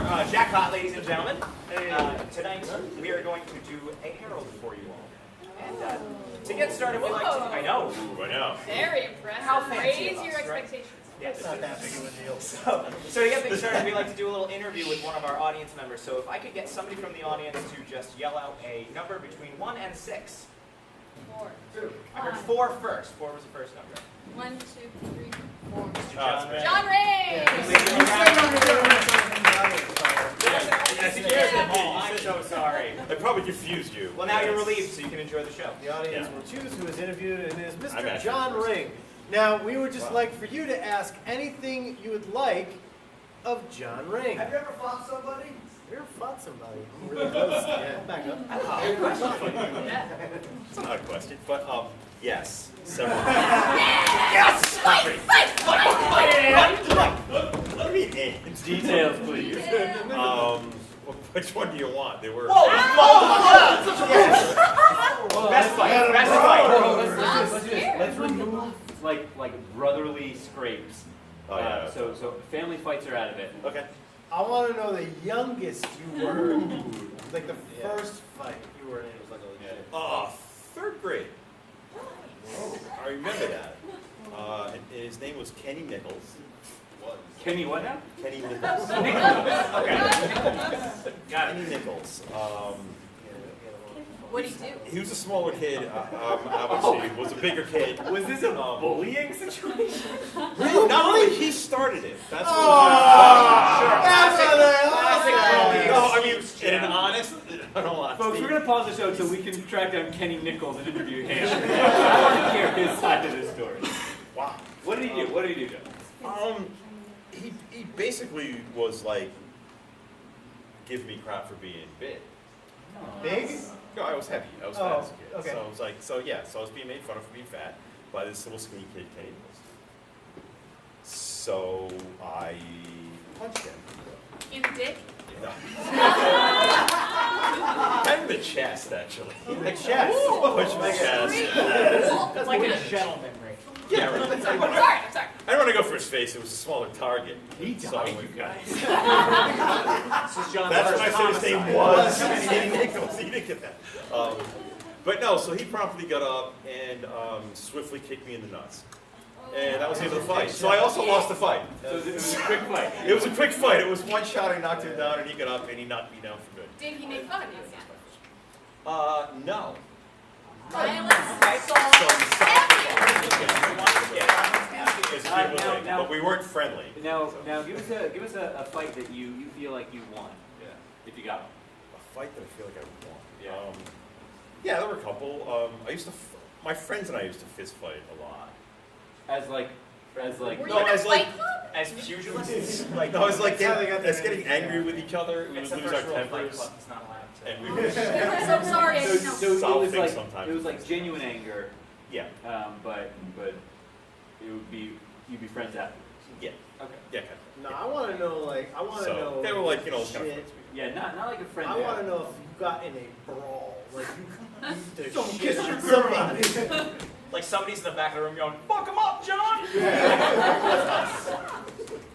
Jackpot, ladies and gentlemen. Tonight we are going to do a herald for you all. And to get started, we like to. I know. Ooh, I know. Very impressive. How fancy Raise of us, your right? expectations. Yes. It's not that big of a deal. So to get things started, we like to do a little interview with one of our audience members. So if I could get somebody from the audience to just yell out a number between 1 and 6. 4. I heard 4 first. 4 was the first number. 1, 2, 3, 4. Mr. John Ray. John Ray! I'm so sorry. I probably confused you. Well, now you're relieved, so you can enjoy the show. The audience will choose who is interviewed, and it is I'm Mr. actually John first. Ring. Now, we would just like for you to ask anything you would like of John Ring. Have you ever fought somebody? You ever fought somebody? I'm really close. Yeah, back up. It's not a question, but yes, several. Yes! Sorry. Fight! What do you mean and? Details, please. Which one do you want? They were. Whoa! Best fight! Best fight! Let's remove like brotherly scrapes. Oh, yeah. So family fights are out of it. Okay. I want to know the youngest you were. Like the first fight you were in. It was like a 3rd grade. I remember that. And his name was Kenny Nichols. Kenny, what now? Kenny Nichols. Okay. Got it. Kenny Nichols. What do you do? He was a smaller kid. Obviously, was a bigger kid. Was this a bullying situation? Not only he started it. That's what. No, I mean, in an honest, Folks, we're gonna pause the show so we can track down Kenny Nichols and interview him. I want to hear his side of the story. Wow. What did he do? What did he do, Joe? He basically was like, give me crap for being big. big. No, I was heavy. I was fat as a kid. okay. So I was like, so I was being made fun of for being fat by this little skinny kid, Kenny Nichols. So I punched him. In the dick? No. Kind of the chest, actually. The chest. Punched my chest. That's like a gentleman, right? Yeah, right. I'm sorry. I didn't want to go for his face. It was a smaller target. He So I died, went- you guys. This is John's That's first what I said his name homicide. was. Kenny Nichols. He didn't get that. But no, so he promptly got up and swiftly kicked me in the nuts. And that was the end of the fight. So I also lost the fight. So it was a quick fight. It was a quick fight. It was one shot. I knocked him down, and he got up, and he knocked me down for good. Did he make fun of you again? No. Violence, assault, now- But we weren't friendly. Now give us a fight that you feel like you won. Yeah. If you got one. A fight that I feel like I won. Yeah. Yeah, there were a couple. My friends and I used to fist fight a lot. As like. Were you No, in a as like- fight club? As pugilists? Like, no, it's like That's how they got their getting names, angry yeah. with each other. We would It's the lose first our rule of Fight tempers, Club. It's not allowed to. and we would. I'm so sorry, I didn't know. So Solve it was things like sometimes. it was like genuine anger, Yeah, but it would be you'd be friends afterwards. yeah, Okay. yeah, kind of. No, I want to know, So know. they were like, you know, kind of shit. friends. Yeah, not like a friend. I want to know if you got in a brawl, like you beat the Don't shit kiss out your of somebody. Like somebody's in the back of the room going, "Fuck him up, John!"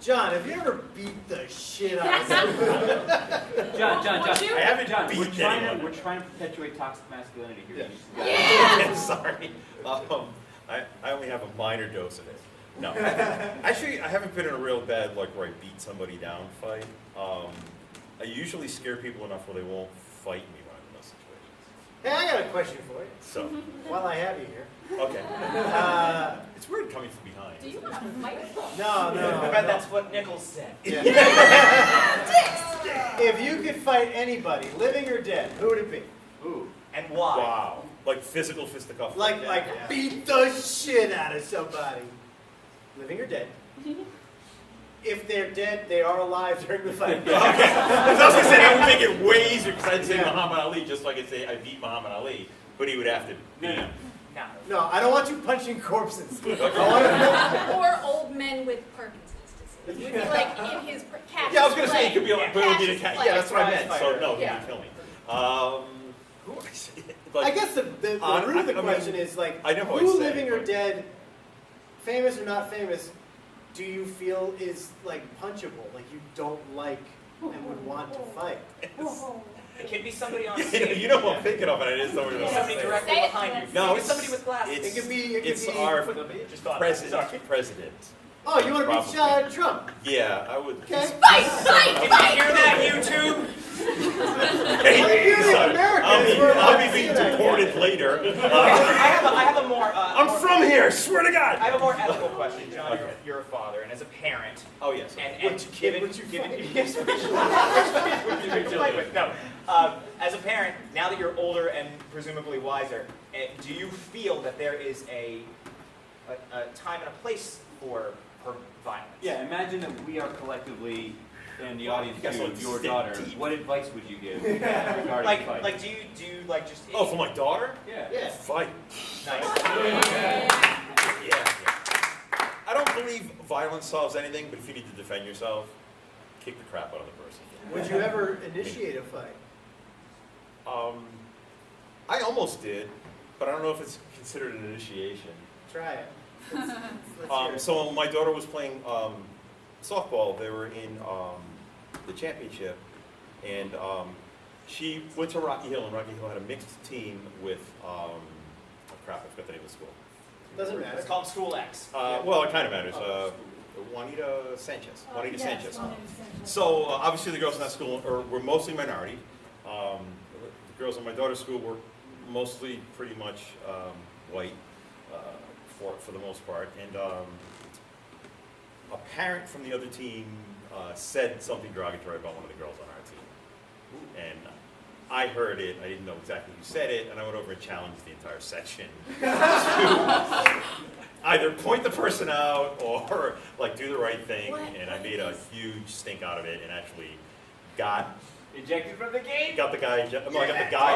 John, have you ever beat the shit out of somebody? John. I haven't John, beat we're anyone. trying to perpetuate toxic masculinity here. I'm sorry. I only have a minor dose of it. No, actually, I haven't been in a real bad like where I beat somebody down fight. I usually scare people enough where they won't fight me when I'm in those situations. Hey, I got a question for you. So, While I have you here. okay. Uh, It's weird coming from behind. Do you want to fight? no. I bet that's what Nichols said. If you could fight anybody, living or dead, who would it be? Ooh. And why? Wow. Like physical fisticuff. Like beat the shit out of somebody, living or dead. If they're dead, they are alive during the fight. Okay. I was going to say, that would make it way easier because I'd say Yeah. Muhammad Ali just like I'd say I beat Muhammad Ali, but he would have to be. No. No. No, I don't want you punching corpses. I want to Or old men with Parkinson's disease. Would be like in his cat. Yeah, I was going to say, it could be like, but it would be the Cassius cat. Yeah, that's what I Clay. meant. So, no, he Yeah. would kill me. Who would I say? I Like, guess the root of the question is like, I know who I'd who say, living or but- dead, famous or not famous, do you feel is like punchable? Like you don't like and would want to fight. It can be somebody on You stage. know what I'm thinking of, and it is somebody It can be else. somebody directly Say it behind to you. us. No, Maybe somebody with glasses. It could be. It's our Just thought about it. Sorry. president. Oh, you want to beat Probably. Trump? Yeah, I would. Okay. Fight! Did you hear that, YouTube? Hey, You're son, American, I'll is what be I'm being saying. deported later. Okay, I have a more. I'm from here, swear to God. I have a more ethical question, John. Okay. You're a father, and as a parent, Oh yes. and given yes, which you fight with. No, as a parent, now that you're older and presumably wiser, do you feel that there is a time and a place for violence? Yeah, imagine that we are collectively in the audience You guys to look your stiff daughter. deep. What advice would you give regarding fight? Like, do you like just? Oh, for my daughter? Yeah. Yeah. Fight. Nice. Yeah. I don't believe violence solves anything, but if you need to defend yourself, kick the crap out of the person. Would you ever initiate a fight? I almost did, but I don't know if it's considered an initiation. Try it. Let's hear it. So when my daughter was playing softball, they were in the championship, and she went to Rocky Hill, and Rocky Hill had a mixed team with, oh crap, I forgot the name of the school. Doesn't matter. It's called School X. Well, it kind of matters. Juanita Sanchez. Juanita Sanchez. So obviously the girls in that school were mostly minority. The girls in my daughter's school were mostly pretty much white for the most part. And a parent from the other team said something derogatory about one of the girls on our team. And I heard it, I didn't know exactly who said it, and I went over and challenged the entire section to either point the person out or like do the right thing, and I made a huge stink out of it and actually got Ejected from the game? the guy, no, I got the guy.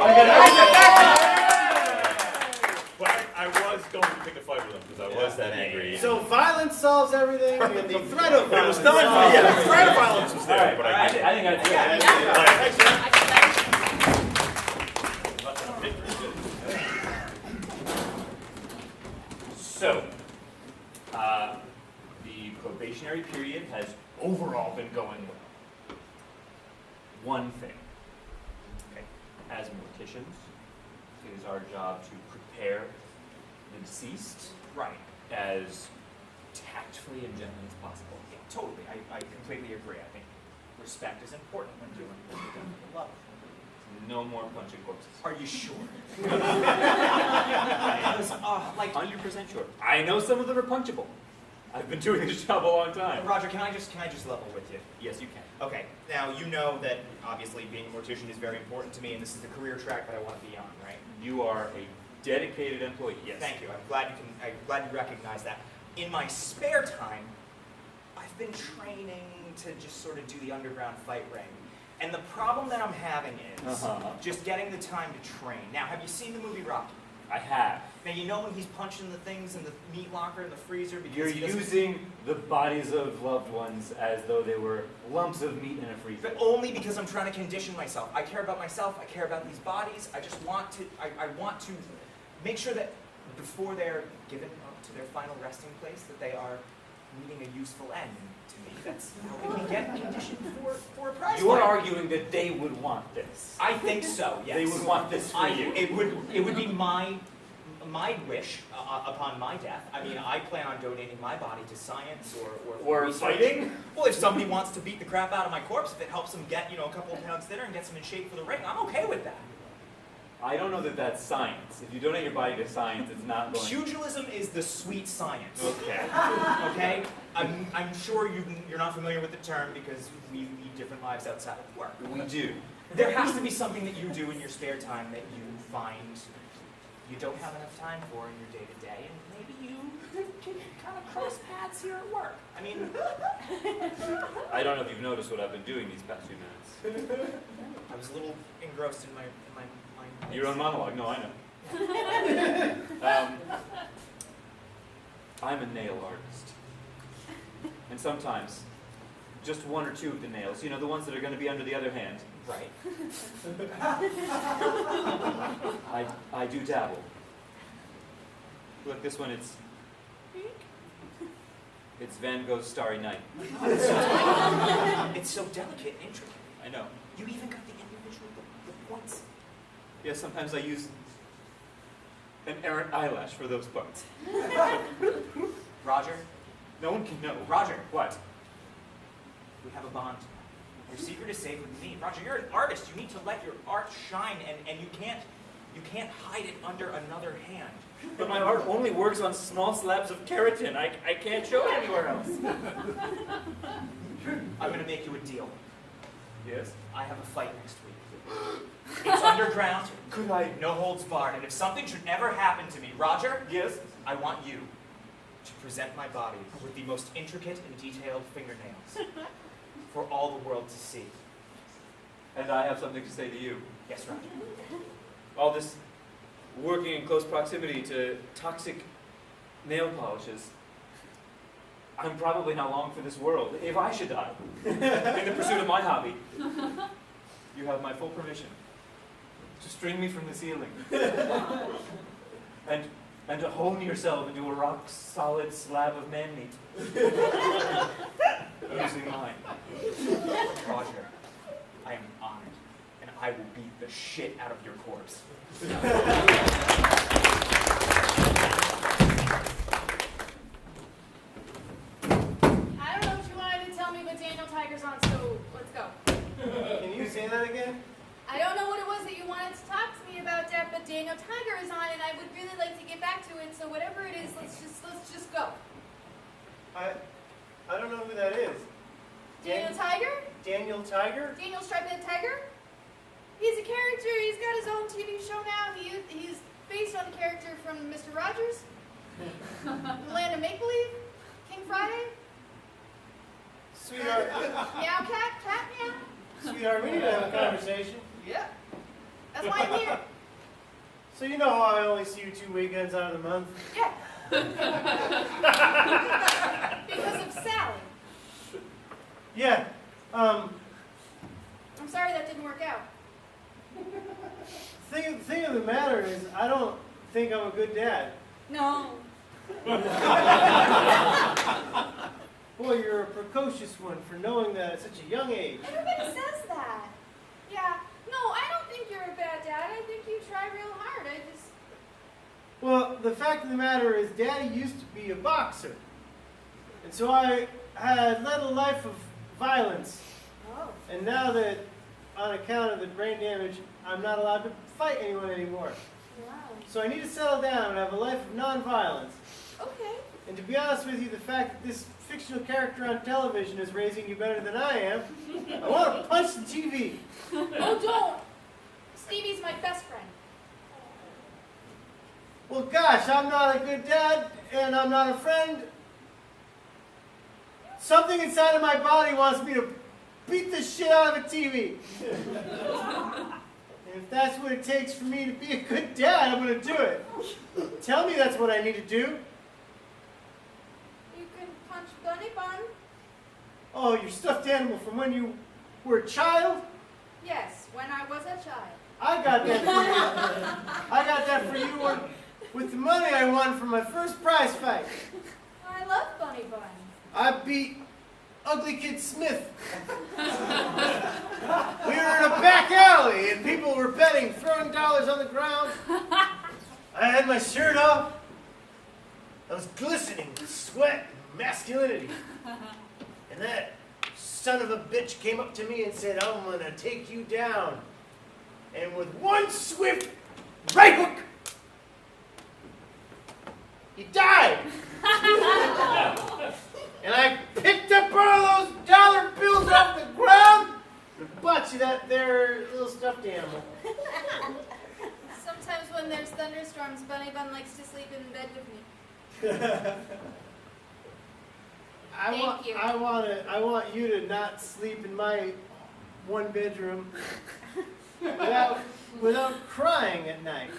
But I was going to pick a fight with him because I was that angry. So violence solves everything, and the threat of It violence was not, solves yeah, the everything. threat of violence was there, but I think that's it. So, the probationary period has overall been going well. One thing, okay, as morticians, it is our job to prepare the deceased Right. as tactfully and gently as possible. Yeah, totally. I completely agree. I think respect is important when doing what you're doing with love. No more punching corpses. Are you sure? Like 100% sure. I know some of them are punchable. I've been doing this job a long time. Roger, can I just level with you? Yes, you can. Okay. Now you know that obviously being a mortician is very important to me, and this is the career track that I want to be on, right? You are a dedicated employee. Yes. Thank you. I'm glad you recognize that. In my spare time, I've been training to just sort of do the underground fight ring. And the problem that I'm having is just getting the time to train. Now, have you seen the movie Rocky? I have. Now, you know when he's punching the things in the meat locker in the freezer because You're he doesn't... using the bodies of loved ones as though they were lumps of meat in a freezer. But only because I'm trying to condition myself. I care about myself. I care about these bodies. I just want to... I want to make sure that before they're given up to their final resting place, that they are meeting a useful end. And to me, that's how we can get conditioned for a prize You're fight. arguing that they would want this. I think so, yes. They would want this for you. It would be my wish upon my death. I mean, I plan on donating my body to science or research. fighting? Well, if somebody wants to beat the crap out of my corpse, if it helps them get, a couple of pounds thinner and gets them in shape for the ring, I'm okay with that. I don't know that that's science. If you donate your body to science, it's not going. Pugilism is the sweet science. Okay. Okay? I'm sure you're not familiar with the term because we lead different lives outside of work. We do. There has to be something that you do in your spare time that you find you don't have enough time for in your day-to-day, and maybe you can kind of cross paths here at work. I mean, I don't know if you've noticed what I've been doing these past few minutes. I was a little engrossed in my mind. Your own monologue. No, I know. I'm a nail artist. And sometimes, just one or two of the nails, the ones that are going to be under the other hand, Right. I do dabble. Look, this one, it's It's Van Gogh's Starry Night. It's so delicate and intricate. I know. You even got the individual the points. Yeah, sometimes I use an errant eyelash for those parts. Roger, No one can know. Roger, What? we have a bond. Your secret is safe with me. Roger, you're an artist. You need to let your art shine, and you can't hide it under another hand. But my art only works on small slabs of keratin. I can't show it anywhere else. I'm gonna make you a deal. Yes? I have a fight next week. It's underground. Could I? No holds barred. And if something should ever happen to me, Roger, Yes? I want you to present my body with the most intricate and detailed fingernails for all the world to see. And I have something to say to you. Yes, Roger. All this working in close proximity to toxic nail polishes, I'm probably not long for this world. If I should die in the pursuit of my hobby, you have my full permission to string me from the ceiling and to hone yourself into a rock-solid slab of man meat using mine. Roger, I am honored, and I will beat the shit out of your corpse. I don't know what you wanted to tell me, but Daniel Tiger's on, so let's go. Can you say that again? I don't know what it was that you wanted to talk to me about, Deb, but Daniel Tiger is on, and I would really like to get back to it. So whatever it is, let's just go. I don't know who that is. Daniel Tiger? Daniel Tiger? Daniel Striped Tiger? He's a character. He's got his own TV show now. He's based on a character from Mr. Rogers, The Land of Make Believe, King Friday, Sweetheart, Meow Cat Meow. sweetheart, we need to have a conversation. Yeah. That's why I'm here. So you know how I only see you 2 weekends out of the month? Yeah. Because of Sally. Yeah. I'm sorry that didn't work out. Thing of the matter is, I don't think I'm a good dad. No. Boy, you're a precocious one for knowing that at such a young age. Everybody says that. Yeah. No, I don't think you're a bad dad. I think you try real hard. Well, the fact of the matter is, Daddy used to be a boxer. And so I had led a life of violence. Oh. And now that, on account of the brain damage, I'm not allowed to fight anyone anymore. Wow. So I need to settle down and have a life of non-violence. Okay. And to be honest with you, the fact that this fictional character on television is raising you better than I am, I want to punch the TV. Oh, don't. Stevie's my best friend. Well, gosh, I'm not a good dad, and I'm not a friend. Something inside of my body wants me to beat the shit out of a TV. And if that's what it takes for me to be a good dad, I'm going to do it. Tell me that's what I need to do. You can punch Bunny Bun. Oh, your stuffed animal from when you were a child? Yes, when I was a child. I got that for you. I got that for you with the money I won from my first prize fight. I love Bunny Bun. I beat Ugly Kid Smith. We were in a back alley and people were betting, throwing dollars on the ground. I had my shirt off. I was glistening with sweat and masculinity. And that son of a bitch came up to me and said, I'm going to take you down. And with one swift right hook, he died. And I picked up all those dollar bills off the ground and bought you that there little stuffed animal. Sometimes when there's thunderstorms, Bunny Bun likes to sleep in bed with me. Thank you. I want you to not sleep in my one bedroom without crying at night,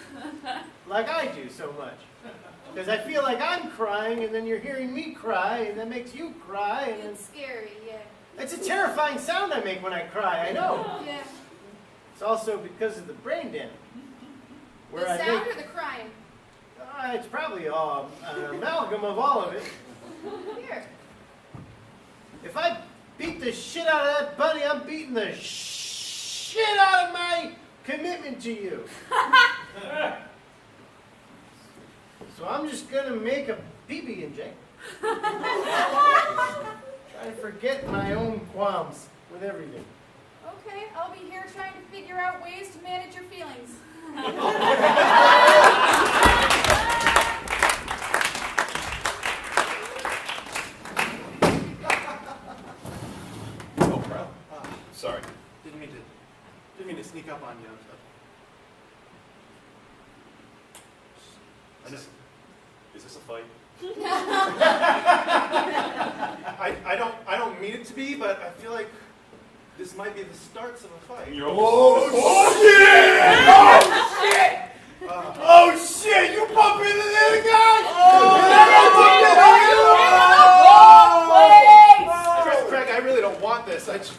like I do so much. Because I feel like I'm crying, and then you're hearing me cry, and that makes you cry. And It's scary, yeah. it's a terrifying sound I make when I cry, I know. Yeah. It's also because of the brain damage. The sound or the crying? It's probably an amalgam of all of it. Here. If I beat the shit out of that bunny, I'm beating the shit out of my commitment to you. So I'm just gonna make a BB inject. Try to forget my own qualms with everything. Okay, I'll be here trying to figure out ways to manage your feelings. Oh, crap. Sorry. Didn't mean to sneak up on you. Is this a fight? I don't mean it to be, but I feel like this might be the starts of a fight. Oh shit! You bump into the other guy! Craig, I really don't want this. I think.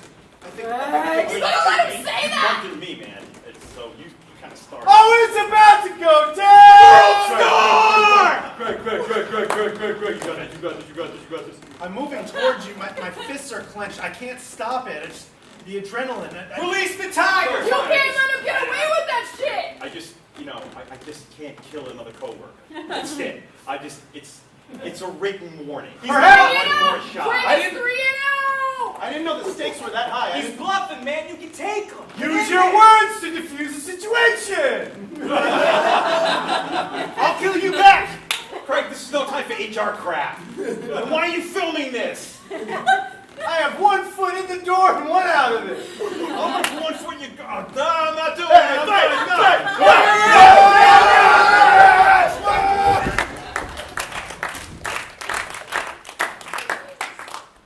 You gonna let him say You that? bumped into me, man. So you kind of started. Oh, it's about to go down! Craig, you got this. I'm moving towards you. My fists are clenched. I can't stop it. It's the adrenaline. Release the tiger! You can't let him get away with that shit! I just can't kill another coworker. That's it. It's a written warning. He's Perhaps- not one more shot. Craig is 3-0! I didn't know the stakes were that high. He's bluffing, man. You can take him. Use your words to defuse the situation! I'll kill you back. Craig, this is no time for HR crap. Why are you filming this? I have 1 foot in the door and 1 out of it! How much one foot you got? No, I'm not doing it.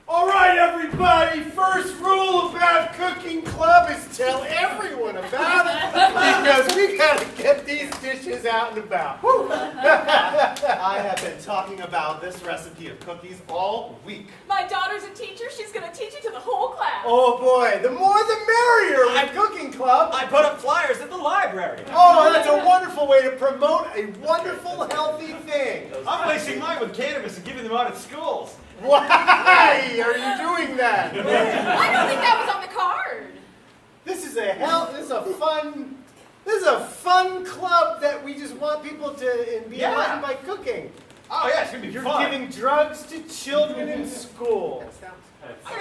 Alright, everybody, first rule about Cooking Club is tell everyone about it because we gotta get these dishes out and about. I have been talking about this recipe of cookies all week. My daughter's a teacher. She's going to teach it to the whole class. Oh boy, the more the merrier with Cooking Club. I put up flyers at the library. Oh, that's a wonderful way to promote a wonderful, healthy thing. I'm lacing mine with cannabis and giving them out at schools. Why are you doing that? I don't think that was on the card. This is a fun club that we just want people to be enlightened by cooking. Oh yeah, it's gonna be You're fun. giving drugs to children in school. Is that on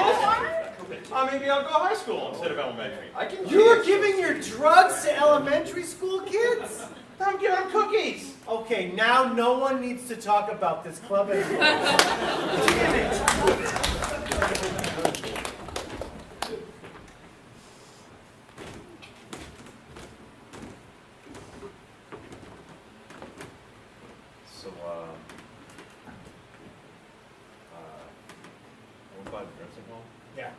the card? Maybe I'll go high school instead of elementary. I can. You're giving your drugs to elementary school kids? I'm giving them cookies. Okay, now no one needs to talk about this club anymore. So, I went by the nursing home, Yeah. and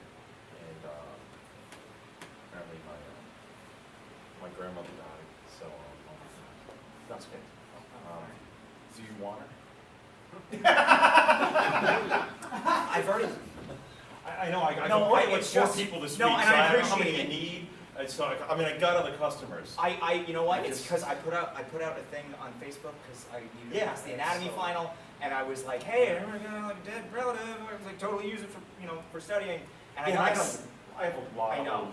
apparently my grandmother died. So, That's good. do you want her? I've already. I know. I No, got like it's 4 just- people this no, week, and so I I don't know how many appreciate you it. need. And so, I got other customers. You know what? I It's just- because I put out a thing on Facebook because I needed to Yeah, pass the anatomy so- final, and I was like, hey, I'm gonna like a dead relative. I was like, totally use it for for studying. And Yeah, I I got don't- I have a lot I know.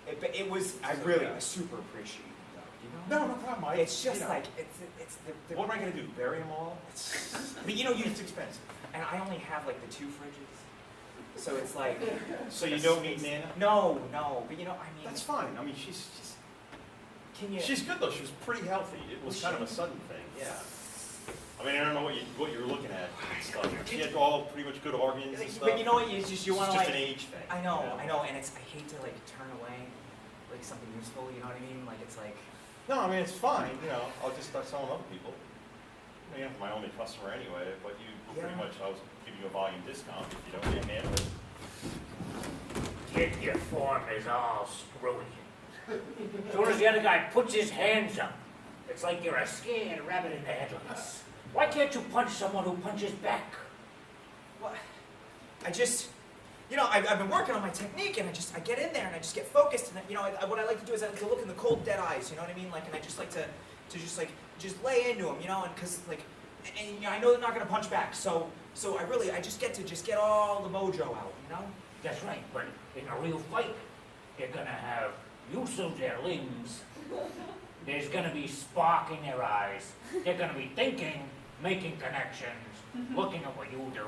of. It was. I really super appreciate it. You know. No problem. It's just like it's the. What am I gonna do? Bury them all? But you It's expensive. and I only have like the 2 fridges, so it's like. So you don't need Nana? No, but I mean. That's fine. I mean, she's Can you? she's good though. She was pretty healthy. It was kind of a sudden thing. Yeah. I mean, I don't know what you were looking at and stuff. She had all pretty much good organs and stuff. But you know what? You want to It's just like. an age thing. I know, you and it's I hate to like turn away like something useful. You know what I mean? Like it's like. No, I mean it's fine. I'll just start selling other people. You're my only customer anyway, but you pretty Yeah. much I was giving you a volume discount if you don't get handle it. Kid, your form is all screwy. As soon as the other guy puts his hands up, it's like you're a scared rabbit in the headlights. Why can't you punch someone who punches back? What? I just. I've been working on my technique, and I get in there, and I just get focused, and what I like to do is I like to look in the cold, dead eyes, you know what I mean? Like, and I just like to just lay into them, and because, like, and I know they're not going to punch back, so So I just get to get all the mojo out, you know? That's right, but in a real fight, they're gonna have use of their limbs. There's gonna be spark in their eyes. They're gonna be thinking, making connections, looking at what you do,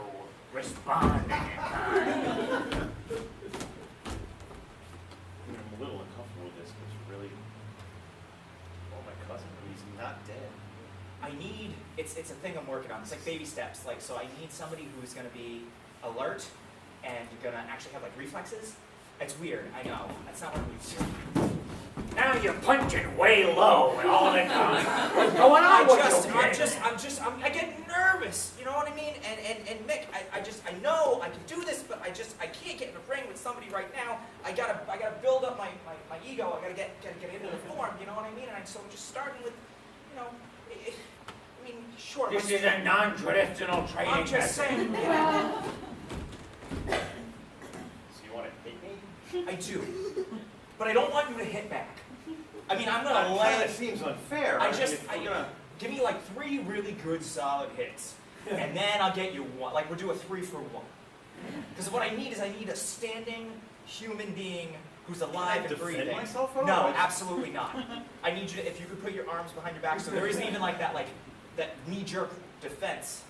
responding in kind. I'm a little uncomfortable with this, because really, oh, my cousin, he's not dead. I need, it's a thing I'm working on. It's like baby steps. Like, so I need somebody who's gonna be alert and gonna actually have like reflexes. It's weird, I know. That's not what I'm used to. Now you're punching way low all the time. What's going on with you? I get nervous, you know what I mean? And Mick, I know I can do this, but I can't get in the ring with somebody right now. I gotta build up my ego. I gotta get into the form, you know what I mean? And so I'm just starting with, you know, I mean, sure. This is a non-traditional training I'm just method. saying. Yeah. So you want to hit me? I do, but I don't want you to hit back. I mean, I'm gonna That let. seems unfair. Give me like 3 really good solid hits, and then I'll get you one. Like we'll do a 3 for 1. Because what I need is a standing human being who's alive and breathing. Myself at all? No, absolutely not. I need you to, if you could put your arms behind your back, so there isn't even like that knee-jerk defense.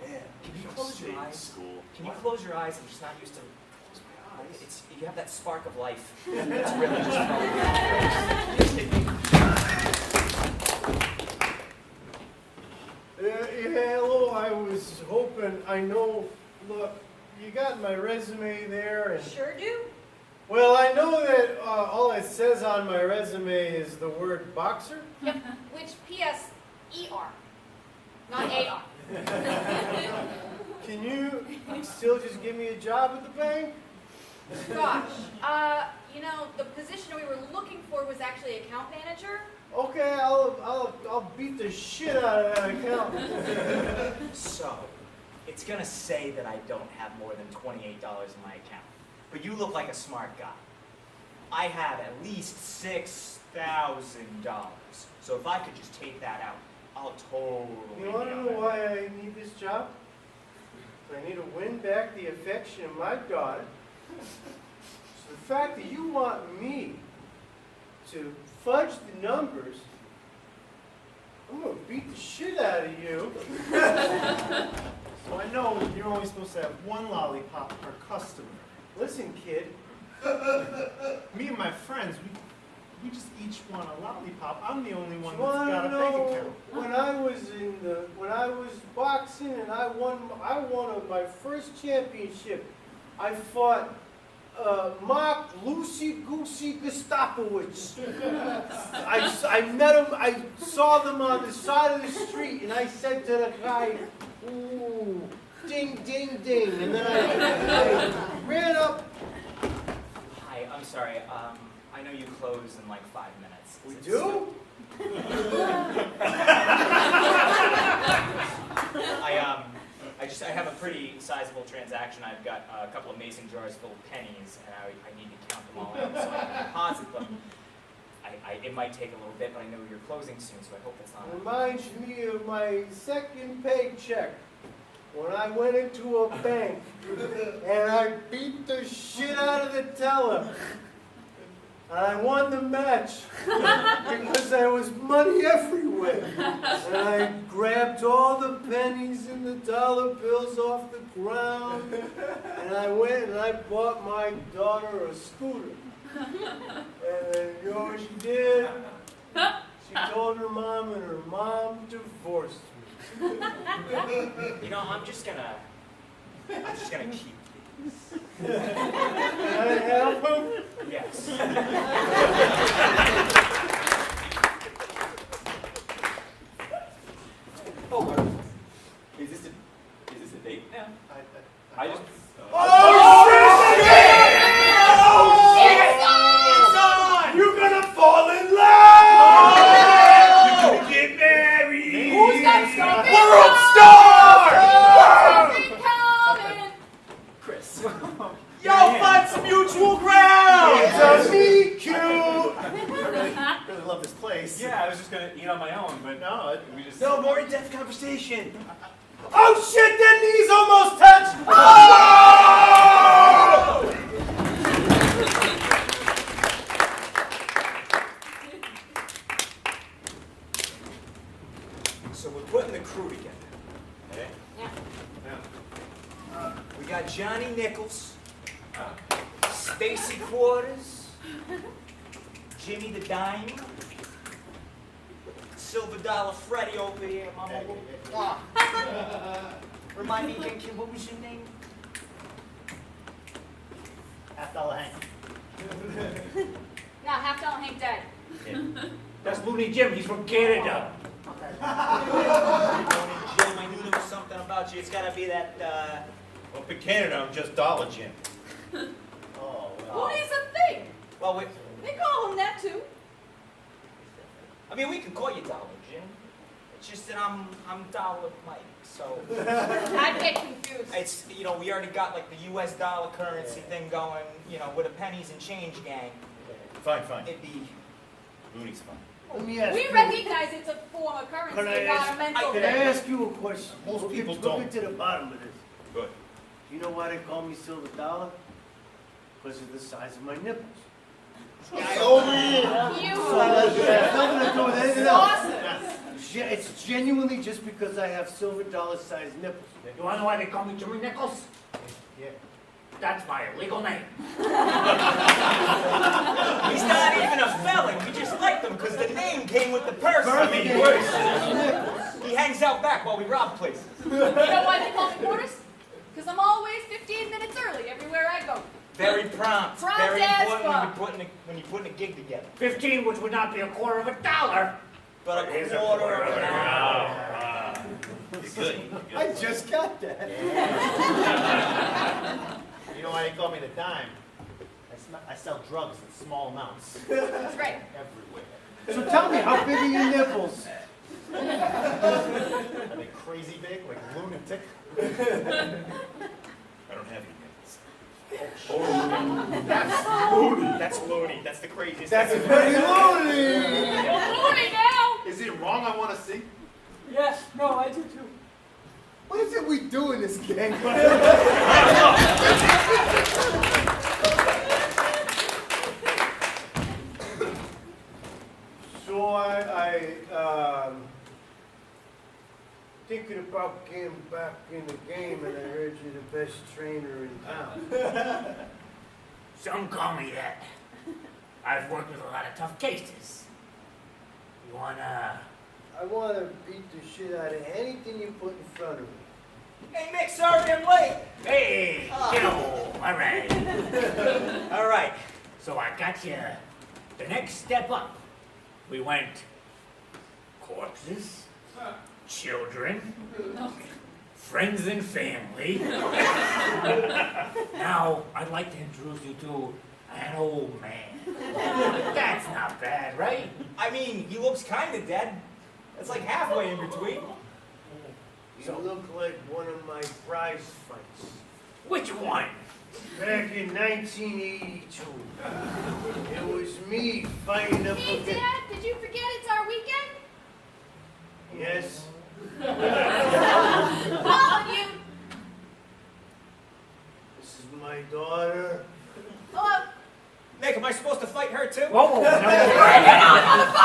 Man, Can you close your eyes? School. Can you close your eyes? I'm just not used to. Close my eyes. You have that spark of life. It's really just. Hello, I was hoping, I know, look, you got my resume there, and Sure do. well, I know that all it says on my resume is the word boxer. Yep. Which P.S. E.R. Not A.R. Can you still just give me a job at the bank? Gosh. The position we were looking for was actually account manager. Okay, I'll beat the shit out of that account. So, it's gonna say that I don't have more than $28 in my account. But you look like a smart guy. I have at least $6,000. So if I could just take that out, I'll totally You want to be know all right. why I need this job? I need to win back the affection of my daughter. So the fact that you want me to fudge the numbers, I'm going to beat the shit out of you. So I know you're only supposed to have 1 lollipop per customer. Listen, kid. Me and my friends, we just each want a lollipop. I'm the only one You that's want got to a bank know account. when I was boxing and I won my first championship. I fought Mark Lucy Goosey Gustapowicz. I met him. I saw them on the side of the street, and I said to the guy, "Ooh, ding, ding, ding," and then I ran up. Hi, I'm sorry. I know you close in like 5 minutes. We It's- do? I have a pretty sizable transaction. I've got a couple of mason jars full of pennies, and I need to count them all out so I can deposit them. It might take a little bit, but I know you're closing soon, so I hope it's not. Reminds me of my second paycheck when I went into a bank and I beat the shit out of the teller. And I won the match because there was money everywhere. And I grabbed all the pennies and the dollar bills off the ground. And I went and I bought my daughter a scooter. And you know what she did? She told her mom, and her mom divorced me. You know, I'm just gonna keep these. Can I have them? Yes. Oh, is this a date now? I just. You're gonna fall in love! You're gonna get married! Who's got World star! Coming. Chris. Yo, find some mutual ground! It's a meet cute! I really love this place. Yeah, I was just gonna eat on my own, but No, we just. No, more in-depth conversation. Oh shit, their knees almost touch! Oh! So we're putting the crew together. Okay? Yeah. We got Johnny Nichols, Stacy Quarters, Jimmy the Dime, Silver Dollar Freddy over here, Mama. Remind me again, kid, what was your name? $50 Hank. Now, half dollar Hank dead. That's Looney Jim. He's from Canada. Jim, I knew there was something about you. It's gotta be that, Well, up in Canada, I'm just Dollar Jim. oh, Looney's a thing. well, we, They call him that too. I mean, we can call you Dollar Jim. It's just that I'm Dollar Mike, so. I'd get confused. It's, you know, we already got like the US dollar currency thing going, you know, with a pennies and change gang. Fine, fine. It'd be, Looney's fine. Let me ask We you. recognize it's a form of currency, Can I ask- environmental. Can I ask you a question? Most We'll people get don't. to the bottom of this. Good. You know why they call me Silver Dollar? Because of the size of my nipples. You. So it has nothing to do with anything else. Awesome. It's genuinely just because I have silver dollar sized nipples. You wanna know why they call me Jimmy Nichols? Yeah. That's my legal name. he's not even a felon. We just liked him because the name came with the purse. I mean, he hangs out back while we rob places. You know why they call me Quarters? Because I'm always 15 minutes early everywhere I go. Very prompt. Prompt Very as important fuck. when you're putting a gig together. 15, which would not be a quarter of $1. But It is a quarter of an hour. You're good. I just got that. You know why they call me the dime? I sell drugs in small amounts That's right. everywhere. So tell me, how big are your nipples? Are they crazy big, like lunatic? I don't have any nipples. That's loony. That's the craziest. That's thing I've very ever- lonely. You're Looney now. Is it wrong I want to see? Yes. No, I do too. What is it we do in this gang? So thinking about getting back in the game, and I heard you're the best trainer in town. Some call me that. I've worked with a lot of tough cases. You wanna... I want to beat the shit out of anything you put in front of me. Hey, Mick, sorry I'm late. Hey, get home. All right. All right. So I got you the next step up. We went corpses, children, friends and family. Now, I'd like to introduce you to an old man. That's not bad, right? I mean, he looks kind of dead. It's like halfway in between. You look like one of my prize fights. Which one? Back in 1982, it was me fighting up Hey, against... Dad, did you forget it's our weekend? Yes? Calling you. This is my daughter. Hello. Nick, am I supposed to fight her too? Whoa, whoa, no. Bring it on, motherfucker!